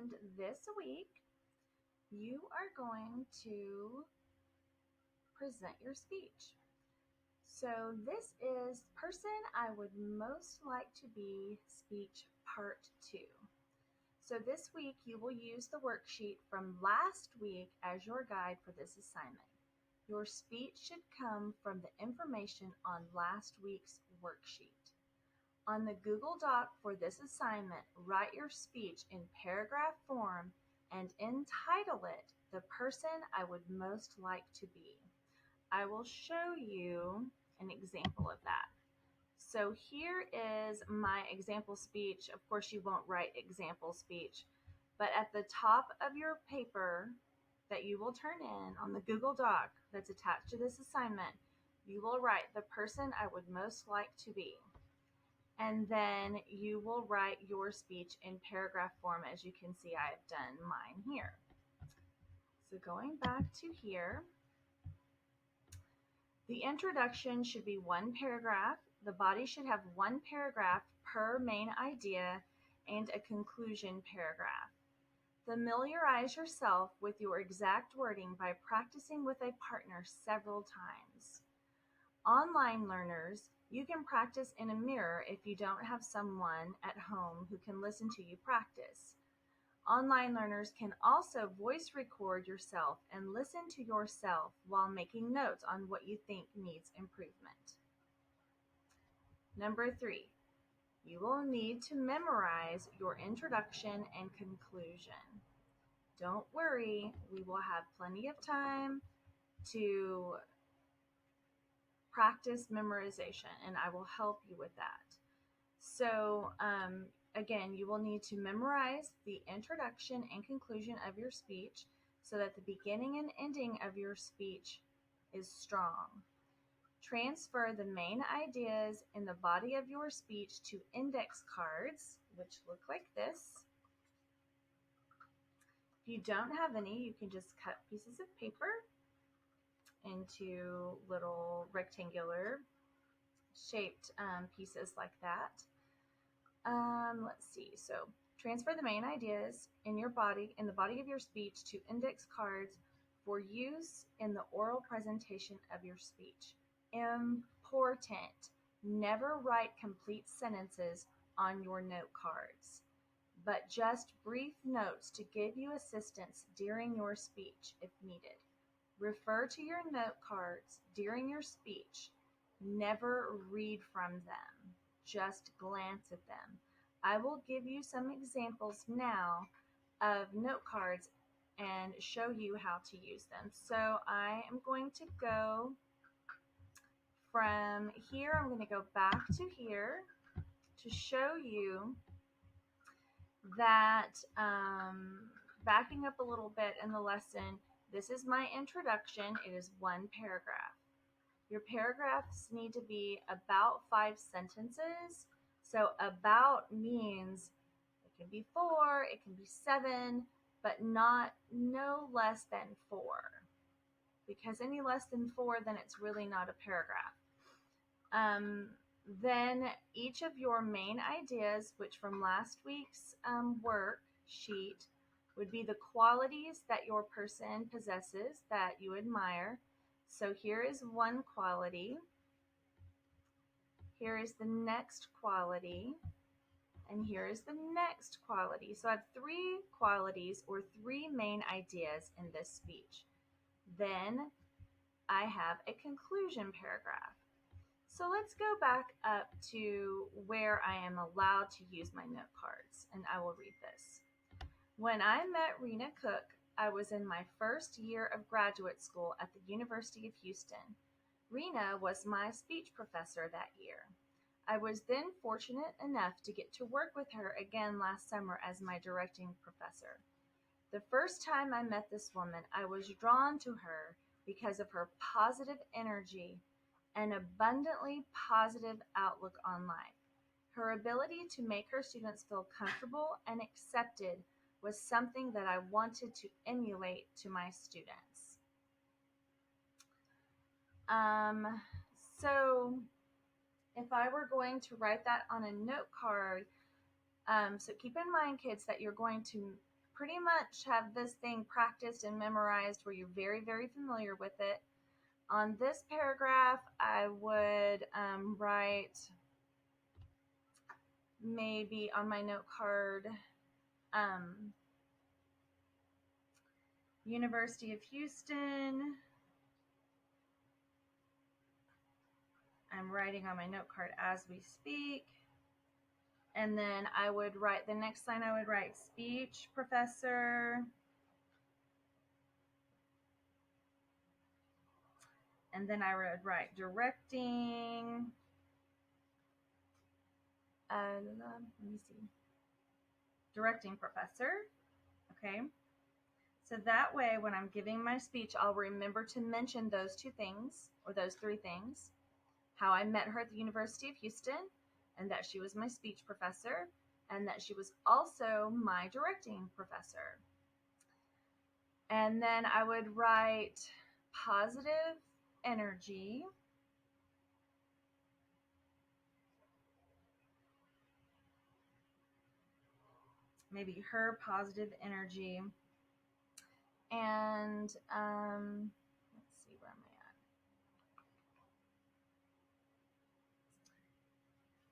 And this week, you are going to present your speech. So this is Person I Would Most Like to Be speech part 2. So this week, you will use the worksheet from last week as your guide for this assignment. Your speech should come from the information on last week's worksheet. On the Google Doc for this assignment, write your speech in paragraph form and entitle it, "The Person I Would Most Like to Be." I will show you an example of that. So here is my example speech. Of course, you won't write example speech, but at the top of your paper that you will turn in on the Google Doc that's attached to this assignment, you will write, "The Person I Would Most Like to Be." And then you will write your speech in paragraph form. As you can see, I have done mine here. So going back to here, the introduction should be one paragraph. The body should have one paragraph per main idea and a conclusion paragraph. Familiarize yourself with your exact wording by practicing with a partner several times. Online learners, you can practice in a mirror if you don't have someone at home who can listen to you practice. Online learners can also voice record yourself and listen to yourself while making notes on what you think needs improvement. Number 3, you will need to memorize your introduction and conclusion. Don't worry, we will have plenty of time to practice memorization, and I will help you with that. So again, you will need to memorize the introduction and conclusion of your speech so that the beginning and ending of your speech is strong. Transfer the main ideas in the body of your speech to index cards, which look like this. If you don't have any, you can just cut pieces of paper into little rectangular shaped pieces like that. Let's see. So transfer the main ideas in the body of your speech to index cards for use in the oral presentation of your speech. Important. Never write complete sentences on your note cards, but just brief notes to give you assistance during your speech if needed. Refer to your note cards during your speech. Never read from them. Just glance at them. I will give you some examples now of note cards and show you how to use them. So I am going to go from here. I'm going to go back to here to show you that backing up a little bit in the lesson, this is my introduction. It is one paragraph. Your paragraphs need to be about 5 sentences. So about means it can be 4, it can be 7, but no less than 4. Because any less than 4, then it's really not a paragraph. Then each of your main ideas, which from last week's worksheet, would be the qualities that your person possesses that you admire. So here is one quality. Here is the next quality. And here is the next quality. So I have 3 qualities or 3 main ideas in this speech. Then I have a conclusion paragraph. So let's go back up to where I am allowed to use my note cards, and I will read this. When I met Rena Cook, I was in my first year of graduate school at the University of Houston. Rena was my speech professor that year. I was then fortunate enough to get to work with her again last summer as my directing professor. The first time I met this woman, I was drawn to her because of her positive energy and abundantly positive outlook on life. Her ability to make her students feel comfortable and accepted was something that I wanted to emulate to my students. So if I were going to write that on a note card, so keep in mind, kids, that you're going to pretty much have this thing practiced and memorized where you're very, very familiar with it. On this paragraph, I would write maybe on my note card, University of Houston. I'm writing on my note card as we speak. And then I would write, the next line I would write speech professor. And then I would write directing. Let me see. Directing professor. Okay. So that way, when I'm giving my speech, I'll remember to mention those two things, or those three things. How I met her at the University of Houston, and that she was my speech professor, and that she was also my directing professor. And then I would write positive energy. Maybe her positive energy. And let's see, where am I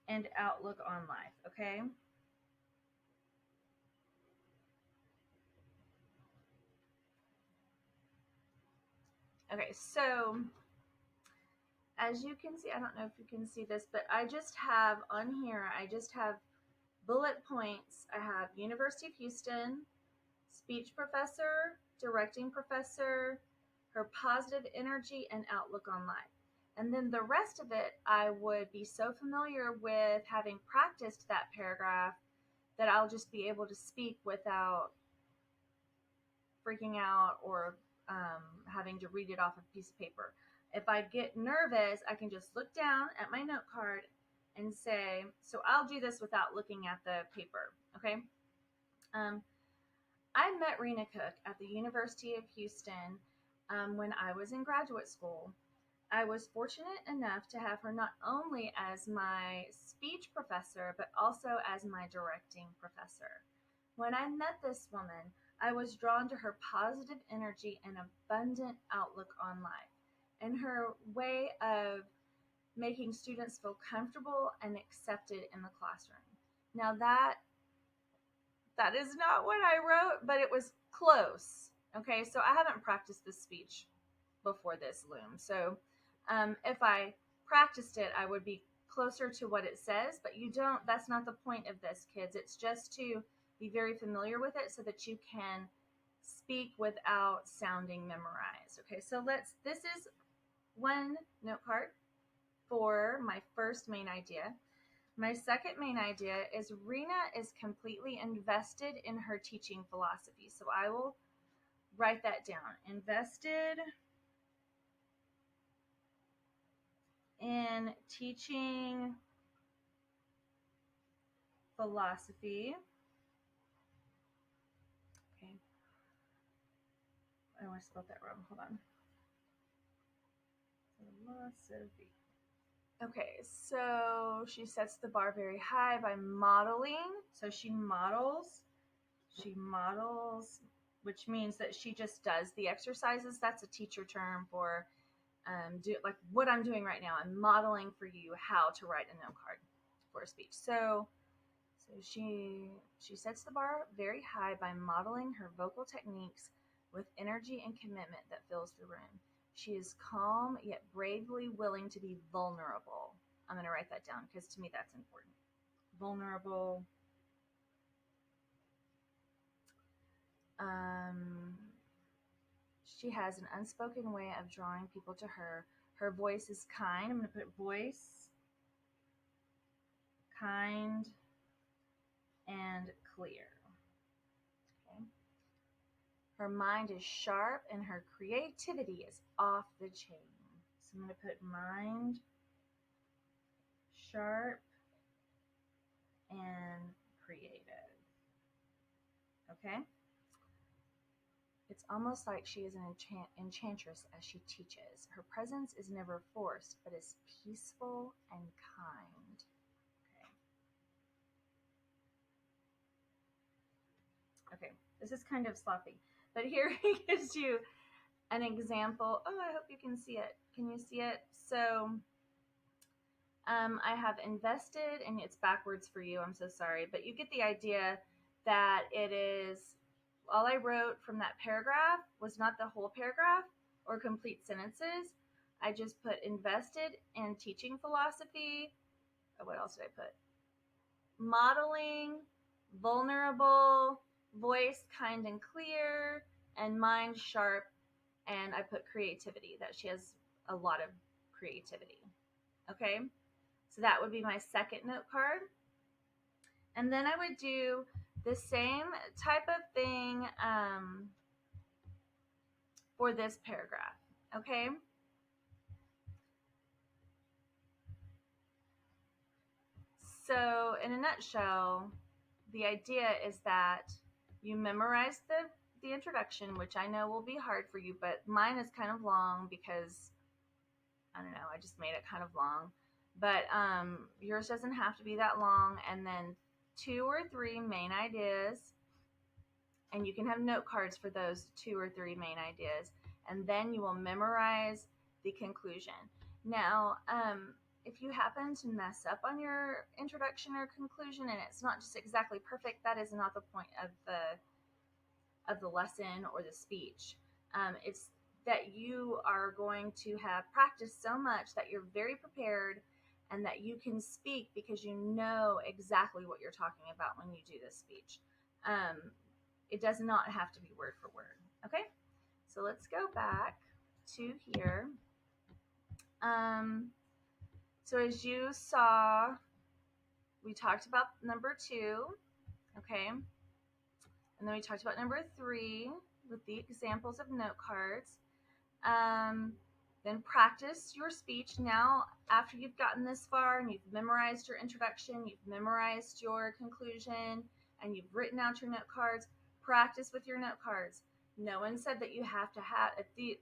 at? And outlook on life, okay? Okay, so as you can see, I don't know if you can see this, but I just have on here, I just have bullet points. I have University of Houston, speech professor, directing professor, her positive energy, and outlook on life. And then the rest of it, I would be so familiar with having practiced that paragraph that I'll just be able to speak without freaking out or having to read it off a piece of paper. If I get nervous, I can just look down at my note card and say, so I'll do this without looking at the paper, okay? I met Rena Cook at the University of Houston when I was in graduate school. I was fortunate enough to have her not only as my speech professor, but also as my directing professor. When I met this woman, I was drawn to her positive energy and abundant outlook on life, and her way of making students feel comfortable and accepted in the classroom. Now that is not what I wrote, but it was close. Okay, so I haven't practiced this speech before this loom. So if I practiced it, I would be closer to what it says, but you don't, that's not the point of this, kids. It's just to be very familiar with it so that you can speak without sounding memorized. Okay, so this is one note card for my first main idea. My second main idea is Rena is completely invested in her teaching philosophy. So I will write that down. Invested in teaching philosophy. Okay. I want to spell that wrong. Hold on. Philosophy. Okay, so she sets the bar very high by modeling. So she models, which means that she just does the exercises. That's a teacher term for like what I'm doing right now. I'm modeling for you how to write a note card for a speech. So she sets the bar very high by modeling her vocal techniques with energy and commitment that fills the room. She is calm yet bravely willing to be vulnerable. I'm going to write that down because to me that's important. Vulnerable. She has an unspoken way of drawing people to her. Her voice is kind. I'm going to put voice, kind, and clear. Okay. Her mind is sharp and her creativity is off the chain. So I'm going to put mind, sharp, and creative. Okay? It's almost like she is an enchantress as she teaches. Her presence is never forced, but is peaceful and kind. Okay, this is kind of sloppy, but here he gives you an example. Oh, I hope you can see it. Can you see it? So I have invested, and it's backwards for you. I'm so sorry, but you get the idea that it is all I wrote from that paragraph was not the whole paragraph or complete sentences. I just put invested in teaching philosophy. Oh, what else did I put? Modeling, vulnerable, voice kind and clear, and mind sharp. And I put creativity, that she has a lot of creativity. Okay, so that would be my second note card. And then I would do the same type of thing for this paragraph. Okay, so in a nutshell, the idea is that you memorize the introduction, which I know will be hard for you, but mine is kind of long because I don't know, I just made it kind of long. But yours doesn't have to be that long. And then 2 or 3 main ideas, and you can have note cards for those 2 or 3 main ideas, and then you will memorize the conclusion. Now, if you happen to mess up on your introduction or conclusion and it's not just exactly perfect, that is not the point of the lesson or the speech. It's that you are going to have practiced so much that you're very prepared and that you can speak because you know exactly what you're talking about when you do this speech. It does not have to be word for word. Okay, so let's go back to here. So as you saw, we talked about number 2, okay? And then we talked about number 3 with the examples of note cards. Then practice your speech. Now, after you've gotten this far and you've memorized your introduction, you've memorized your conclusion, and you've written out your note cards, practice with your note cards. No one said that you have to have,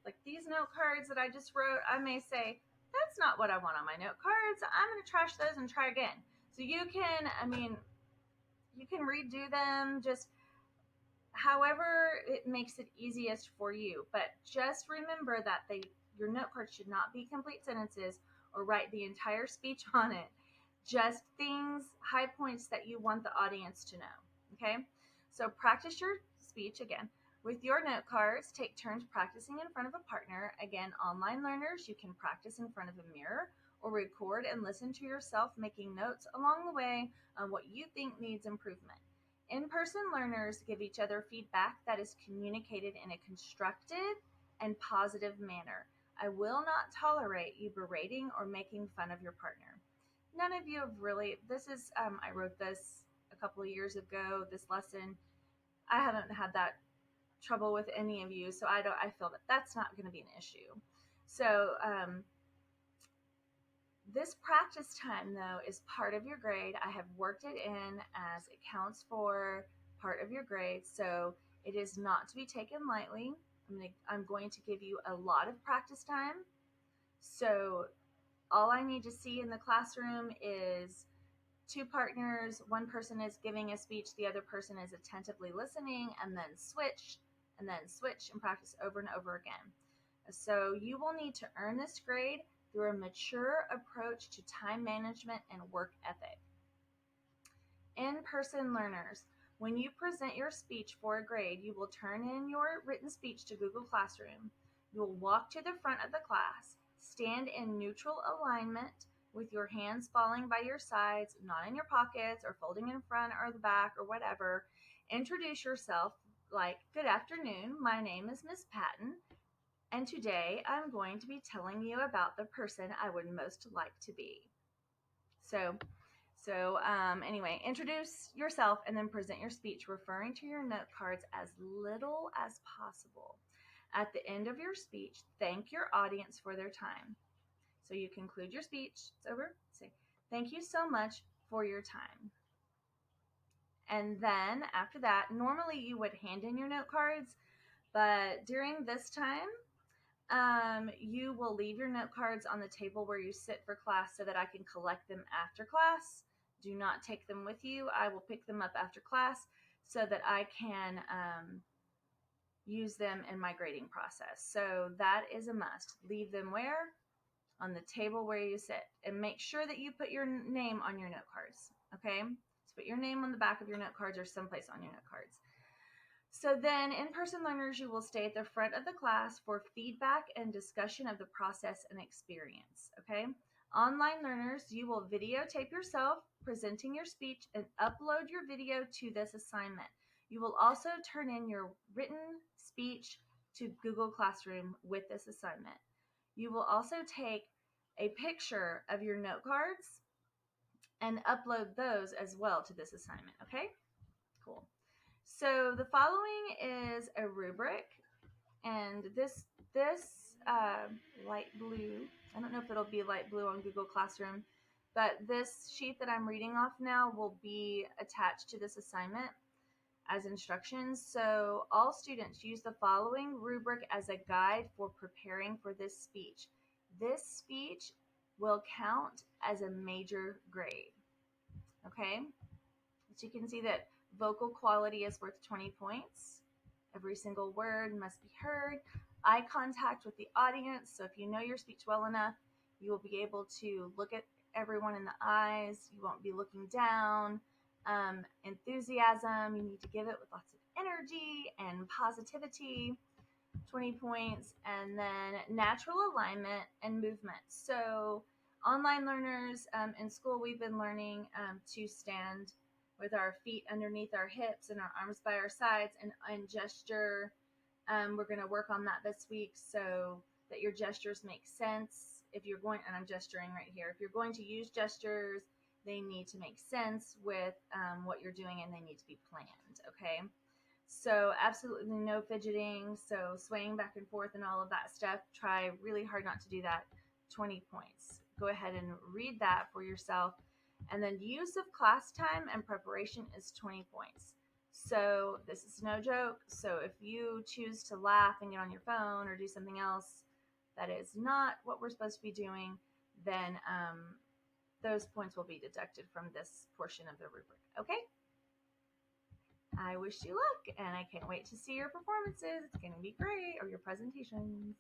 like these note cards that I just wrote, I may say, that's not what I want on my note cards. I'm going to trash those and try again. So you can, you can redo them, just however it makes it easiest for you. But just remember that your note card should not be complete sentences or write the entire speech on it. Just things, high points that you want the audience to know. Okay? So practice your speech again. With your note cards, take turns practicing in front of a partner. Again, online learners, you can practice in front of a mirror or record and listen to yourself making notes along the way on what you think needs improvement. In-person learners give each other feedback that is communicated in a constructive and positive manner. I will not tolerate you berating or making fun of your partner. None of you have really, this is, I wrote this a couple of years ago, this lesson. I haven't had that trouble with any of you, so I feel that that's not going to be an issue. So, this practice time, though, is part of your grade. I have worked it in as it counts for part of your grade, so it is not to be taken lightly. I'm going to give you a lot of practice time. So all I need to see in the classroom is 2 partners. One person is giving a speech, the other person is attentively listening, and then switch, and practice over and over again. So you will need to earn this grade through a mature approach to time management and work ethic. In-person learners, when you present your speech for a grade, you will turn in your written speech to Google Classroom. You will walk to the front of the class, stand in neutral alignment with your hands falling by your sides, not in your pockets or folding in front or the back or whatever. Introduce yourself like, good afternoon, my name is Miss Patton, and today I'm going to be telling you about the person I would most like to be. So anyway, introduce yourself and then present your speech, referring to your note cards as little as possible. At the end of your speech, thank your audience for their time. So you conclude your speech, it's over, say, thank you so much for your time. And then after that, normally you would hand in your note cards, but during this time, you will leave your note cards on the table where you sit for class so that I can collect them after class. Do not take them with you. I will pick them up after class. so that I can use them in my grading process. So that is a must. Leave them where? On the table where you sit, and make sure that you put your name on your note cards. Okay, so put your name on the back of your note cards or someplace on your note cards. So then in-person learners, you will stay at the front of the class for feedback and discussion of the process and experience. Okay, online learners, you will videotape yourself presenting your speech and upload your video to this assignment. You will also turn in your written speech to Google Classroom with this assignment. You will also take a picture of your note cards and upload those as well to this assignment. Okay, cool. So the following is a rubric, and this light blue, I don't know if it'll be light blue on Google Classroom, but this sheet that I'm reading off now will be attached to this assignment as instructions. So all students use the following rubric as a guide for preparing for this speech. This speech will count as a major grade. Okay, so you can see that vocal quality is worth 20 points. Every single word must be heard. Eye contact with the audience. So if you know your speech well enough, you will be able to look at everyone in the eyes. You won't be looking down. Enthusiasm, you need to give it with lots of energy and positivity, 20 points. And then natural alignment and movement. So online learners in school, we've been learning to stand with our feet underneath our hips and our arms by our sides and gesture. We're going to work on that this week so that your gestures make sense. If you're going, and I'm gesturing right here, if you're going to use gestures, they need to make sense with what you're doing, and they need to be planned, okay? So absolutely no fidgeting, so swaying back and forth and all of that stuff. Try really hard not to do that. 20 points. Go ahead and read that for yourself. And then use of class time and preparation is 20 points. So this is no joke. So if you choose to laugh and get on your phone or do something else that is not what we're supposed to be doing, then those points will be deducted from this portion of the rubric. Okay? I wish you luck, and I can't wait to see your performances. It's going to be great, or your presentations.